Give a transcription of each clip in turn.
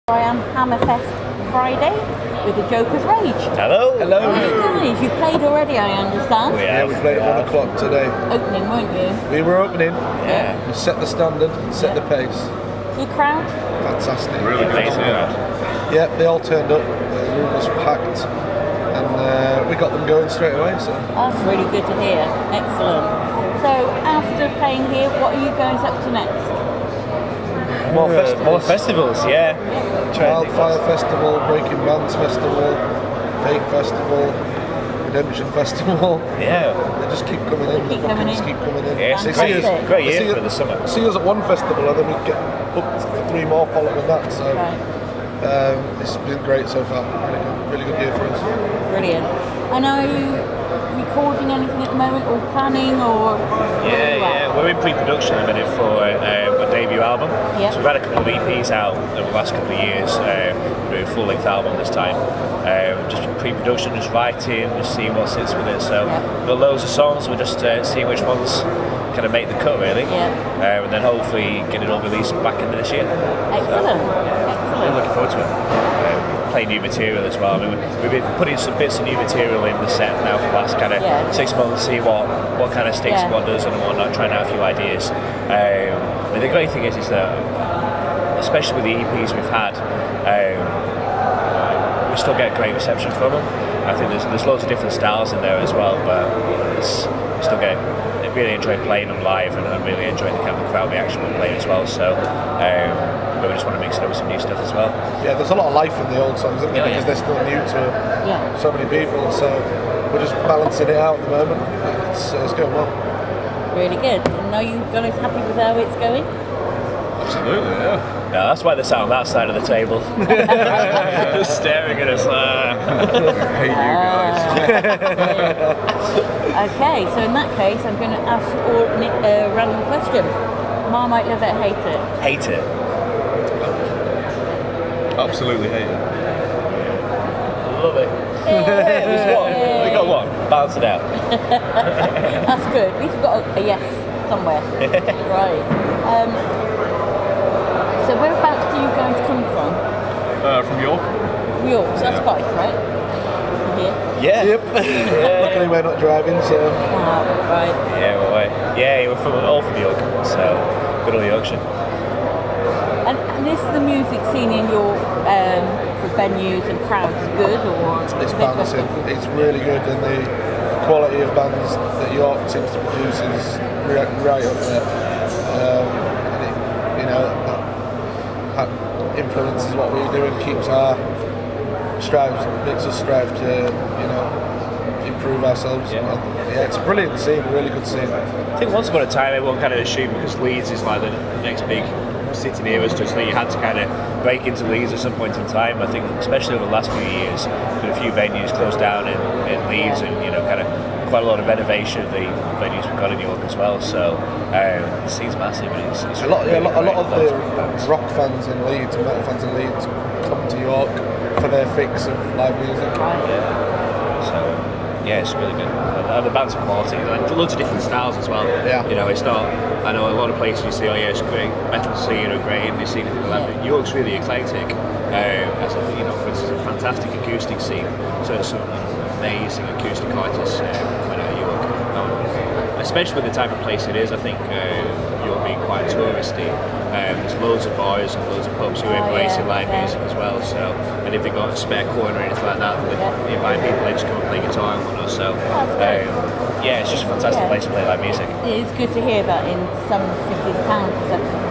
I am Hammerfest Friday with the Joker's Rage. Hello. Hello. Hey guys, you played already, I understand. Yeah, we played at 1 o'clock today. Opening, weren't you? We were opening. Yeah. We set the standard, set the pace. Good crowd? Fantastic. Really good. Yeah, they all turned up. The room was packed, and we got them going straight away. So That's really good to hear. Excellent. So after playing here, what are you guys up to next? more festivals, yeah. Wildfire Festival, Breaking Bands Festival, Fake Festival, Redemption Festival. Yeah. They just keep coming in. Keep coming in. Keep coming in. Yeah, it's a Fantastic. great year for the summer. See us at one festival, and then we get up to 3 more following that. So it's been great so far. Really good year for us. Brilliant. And are you recording anything at the moment, or planning, or? Yeah. We're in pre-production at the minute for a debut album. Yeah. So we've had a couple of EPs out over the last couple of years. We're doing a full-length album this time. Just pre-production, just writing, just seeing what sits with it. So we've got loads of songs. We're just seeing which ones kind of make the cut, really. Yeah. And then hopefully get it all released back into this year. Excellent. I'm looking forward to it. Playing new material as well. I mean, we've been putting some bits of new material in the set now for the last kind of 6 months, see what kind of sticks, what doesn't, and whatnot, trying out a few ideas. I mean, the great thing is that, especially with the EPs we've had, we still get great reception from them. I think there's loads of different styles in there as well, but we still get. I really enjoy playing them live, and I really enjoy the kind of crowd reaction we're playing as well. So, but we just want to mix it up with some new stuff as well. Yeah, there's a lot of life in the old songs, isn't there? Because they're still new to so many people. So we're just balancing it out at the moment. It's going well. Really good. And are you guys happy with how it's going? Absolutely, yeah. Yeah, that's why they sat on that side of the table, just staring at us. Hey, you guys. Okay, so in that case, I'm going to ask you all a random question. Marmite, love it, hate it? Hate it. Absolutely hate it. Love it. We got one. Balance it out. That's good. We've got a yes somewhere. Right. So whereabouts do you guys come from? From York. York, so that's quite right. Here. Yeah. Yep. Luckily we're not driving, so. Right. Yeah, we're right. Yeah, we're all from York, so good old Yorkshire. And is the music scene in your for venues and crowds good, or? It's balancing. It's really good, and the quality of bands that York seems to produce is right up there. And it, that influences what we do and keeps makes us strive to, improve ourselves. Yeah, it's a brilliant scene, a really good scene. I think once upon a time everyone kind of assumed because Leeds is like the next big city near us, just that you had to kind of break into Leeds at some point in time. I think especially over the last few years, there's been a few venues closed down in Leeds, and kind of quite a lot of renovation of the venues we've got in York as well. So the scene's massive, and it's a lot of the rock fans in Leeds and metal fans in Leeds come to York for their fix of live music. Yeah, it's really good. And the bands are quality, and loads of different styles as well. Yeah. It's not. I know a lot of places you see, it's great metal scene or great indie scene, but York's really eclectic. As for instance, a fantastic acoustic scene. So there's some amazing acoustic artists coming out of York. Especially with the type of place it is, I think York being quite touristy. There's loads of bars and loads of pubs who are embracing live music as well. So, and if they've got a spare corner or anything like that, they invite people in to come and play guitar and whatnot. So, it's just a fantastic place to play live music. It's good to hear that in some cities, towns,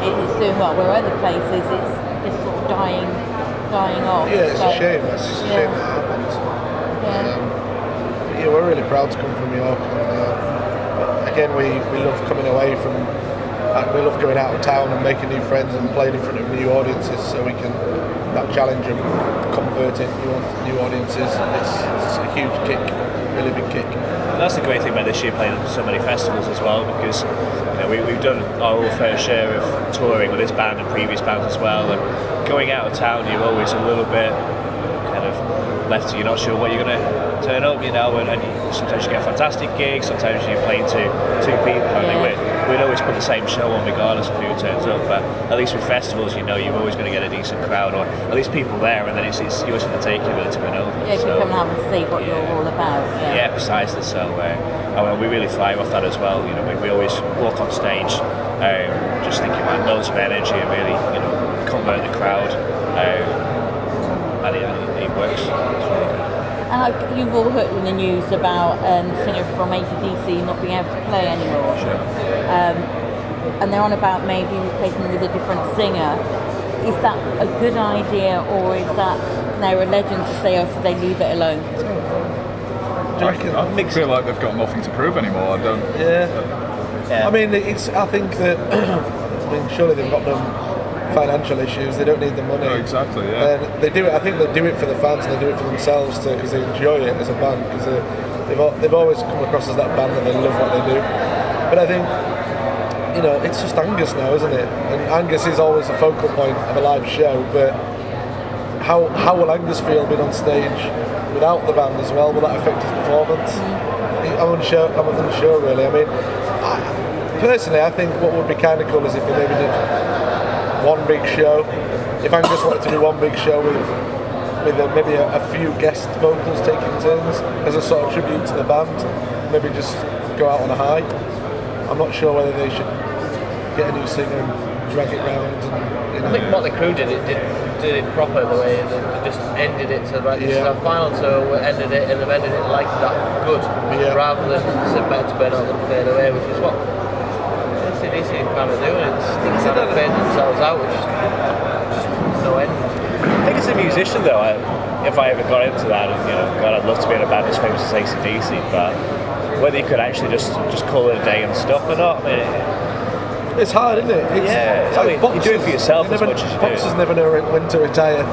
it's doing well. Where other places, it's just sort of dying off. Yeah, it's a shame. It's a shame that happens. We're really proud to come from York. And, again, we love coming away from. We love going out of town and making new friends and playing in front of new audiences, so we can that challenge of converting new audiences. It's a huge kick, really big kick. And that's the great thing about this year, playing so many festivals as well, because we've done our own fair share of touring with this band and previous bands as well. And going out of town, you're always a little bit kind of left. You're not sure what you're going to turn up, and sometimes you get fantastic gigs, sometimes you're playing to 2 people only with. we'd always put the same show on regardless of who turns up. But at least with festivals, you're always going to get a decent crowd, or at least people there, and then it's yours for the taking whether to win over. Yeah, you can come and have a see what you're all about. Yeah, precisely. So we really thrive off that as well. We always walk on stage just thinking about loads of energy and really convert the crowd, and it works. It's really good. And you've all heard in the news about the singer from AC/DC not being able to play anymore. Sure. And they're on about maybe replacing them with a different singer. Is that a good idea, or is that they're a legend to say, should they leave it alone? I feel like they've got nothing to prove anymore. I don't. Yeah. I mean, I think that. Surely they've got them financial issues. They don't need the money. No, exactly. Yeah. And they do it. I think they do it for the fans and they do it for themselves too, because they enjoy it as a band. Because they've always come across as that band that they love what they do. But I think it's just Angus now, isn't it? And Angus is always the focal point of a live show. But how will Angus feel being on stage without the band as well? Will that affect his performance? I'm unsure really. I mean, personally, I think what would be kind of cool is if they maybe did one big show. If Angus wanted to do one big show with maybe a few guest vocals taking turns as a sort of tribute to the band, maybe just go out on a high. I'm not sure whether they should get a new singer and drag it round. And, I think Motley Crue did it proper, the way they just ended it to this is our final tour, we ended it, and they've ended it like that good, rather than sit back to bed out and fade away, which is what AC/DC kind of doing. It's kind of fading themselves out, which is no end. I think as a musician though, if I ever got into that, and God, I'd love to be in a band as famous as AC/DC, but whether you could actually just call it a day and stop or not, it's hard, isn't it? It's like boxers, you do it for yourself as much as you do. Boxers never know when to retire.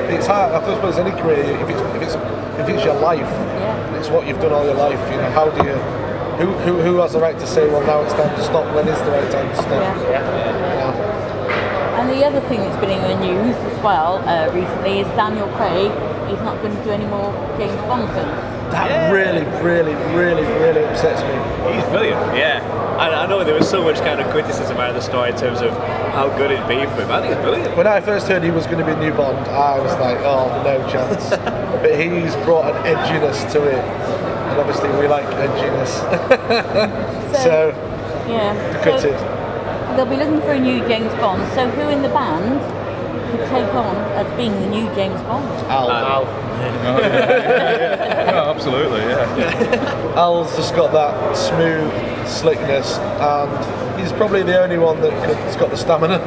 It's hard. I suppose any career, if it's your life, it's what you've done all your life. How do you? Who has the right to say, well, now it's time to stop? When is the right time to stop? And the other thing that's been in the news as well recently is Daniel Craig. He's not going to do any more James Bond films. That really, really, really, really upsets me. He's brilliant, And I know there was so much kind of criticism out of the story in terms of how good it'd be for him. I think it's brilliant. When I first heard he was going to be new Bond, I was like, oh, no chance. But he's brought an edginess to it. And obviously we like edginess. So gutted. They'll be looking for a new James Bond. So who in the band could take on as being the new James Bond? Al. Yeah, absolutely, Al's just got that smooth slickness, and he's probably the only one that's got the stamina.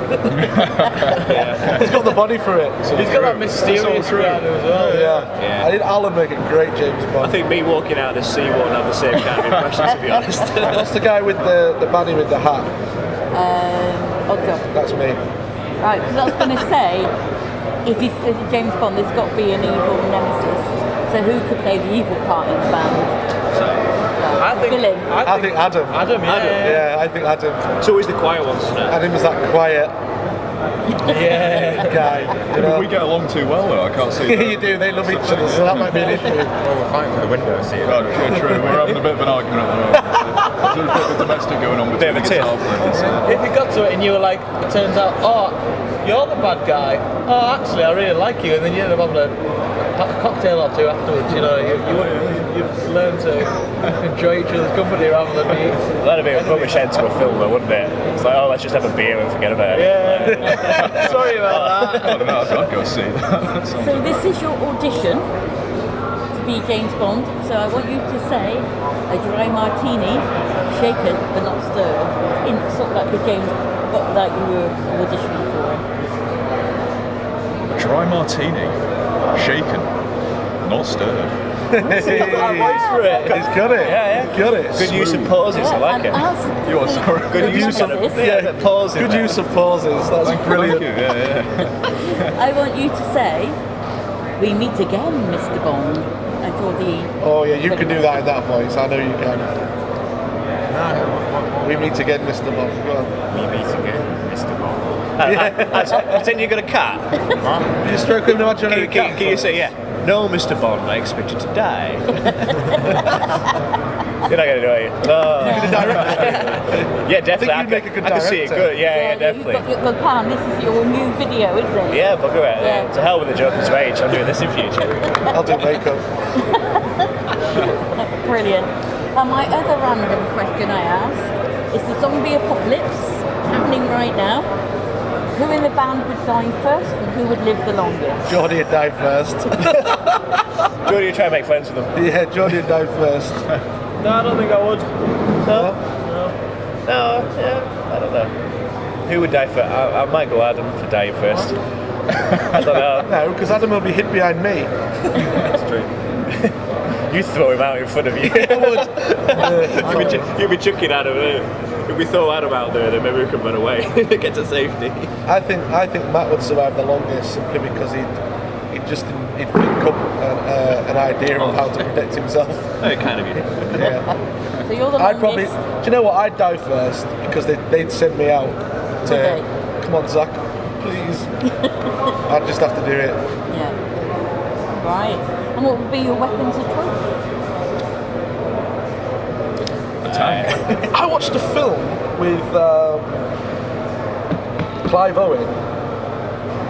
He's got the body for it. He's got that mysterious around him as well. I think Al would make a great James Bond. I think me walking out of the sea won't have the same kind of impression, to be honest. What's the guy with the baddie with the hat? Oddjob. That's me. Right, because I was going to say, if he's James Bond, there's got to be an evil nemesis. So who could play the evil part in the band? I think Adam. Adam, Yeah, I think Adam. It's always the quiet ones, isn't it? Adam is that quiet guy. We get along too well though, I can't see that. You do, they love each other, so that might be an issue. Well, we're fighting for the window seat. Oh, true. We're having a bit of an argument at the moment. There's a bit of domestic going on between the guitar players. If you got to it and you were like, it turns out, you're the bad guy. Oh, actually, I really like you, and then you end up having a cocktail or two afterwards. You learn to enjoy each other's company rather than be. That'd be a rubbish end to a film, though, wouldn't it? It's like, let's just have a beer and forget about it. Yeah. Sorry about that. I don't know, I'd go see that. So this is your audition to be James Bond. So I want you to say a dry martini, shaken but not stirred, in sort of like the James Bond that you were auditioning for. A dry martini, shaken, not stirred. He's got that voice for it. He's got it. He's got it. Good use of pauses, I like it. You are sorry. Good use of pauses. Good use of pauses. That's brilliant. Thank you. Yeah. I want you to say, "We meet again, Mr. Bond." I thought Oh yeah, you can do that in that voice. I know you can. We meet again, Mr. Bond. Go on. We meet again, Mr. Bond. Pretend you got a cat. You stroke him imaginary Can you say, No, Mr. Bond, I expect you to die. You're not going to do it. No. You're the director. Yeah, definitely. I think you'd make a good I can see it director. good. Yeah, definitely. You've got your plan. This is your new video, isn't it? Yeah, bugger it. Yeah. To hell with the Joker's Rage. I'm doing this in future. I'll do makeup. Brilliant. My other random question I asked is the zombie apocalypse happening right now. Who in the band would die first and who would live the longest? Geordie would die first. Jordy, you try and make friends with them. Yeah, Geordie would die first. No, I don't think I would. No? No, yeah, I don't know. Who would die first? I might go Adam for dying first. I don't know. No, because Adam will be hid behind me. That's true. You throw him out in front of you. I would. You'd be chucking Adam. If we throw Adam out there, then maybe we can run away, get to safety. I think Matt would survive the longest simply because he'd think up an idea of how to protect himself. Oh, kind of you. Yeah. So you're the I'd longest. probably. Do you know what? I'd die first because they'd send me out to. Okay. Come on, Zach, please. I'd just have to do it. Yeah. Right. And what would be your weapons of choice? I watched a film with Clive Owen.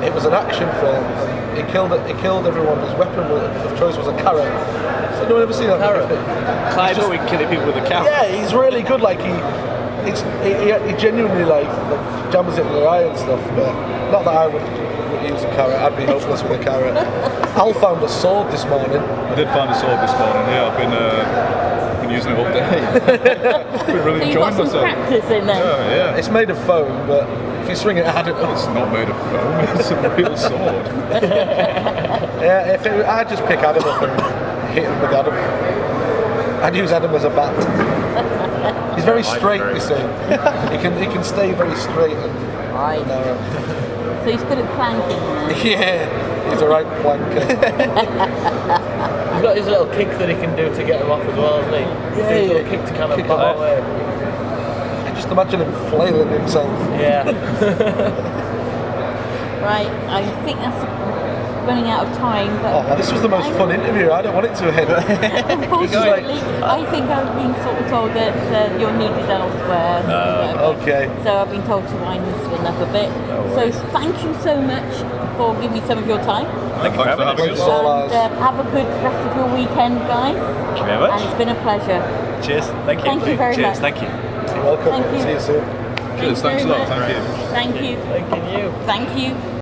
It was an action film. And he killed everyone. His weapon of choice was a carrot. Has anyone ever seen that? Carrot? Clive Owen killing people with a carrot. Yeah, he's really good. Like he genuinely like jams it in the eye and stuff. But not that I would use a carrot. I'd be hopeless with a carrot. Al found a sword this morning. I did find a sword this morning. Yeah, I've been using it all day. Been really So you've got enjoying some myself. practice in there. Yeah. It's made of foam, but if you swing it hard enough, It's not made of foam. It's a real sword. yeah. I'd just pick Adam up and hit him with Adam. I'd use Adam as a bat. He's very straight, you see. He can stay very straight and Right. narrow. So he's good at planking then. Yeah, he's a right planker. He's got his little kick that he can do to get him off as well, hasn't he? Yeah, His little yeah, kick to kind of kick pop him off. away. Just imagine him flailing himself. Yeah. Right. I think that's running out of time. But Oh, this was the most fun interview. I don't want it to end. unfortunately, I think I've been sort of told that you're needed elsewhere. Okay. So I've been told to wind this one up a bit. So thank you so much for giving me some of your time. Thanks for having It's us. all ours. And have a good rest of your weekend, guys. Thank you very much. And it's been a pleasure. Cheers. Thank you. Thank you very Cheers. much. Thank you. Welcome. Thank you. See you soon. Cheers, thanks a very lot. much. Thank you. Thank you. Thanking you. Thank you.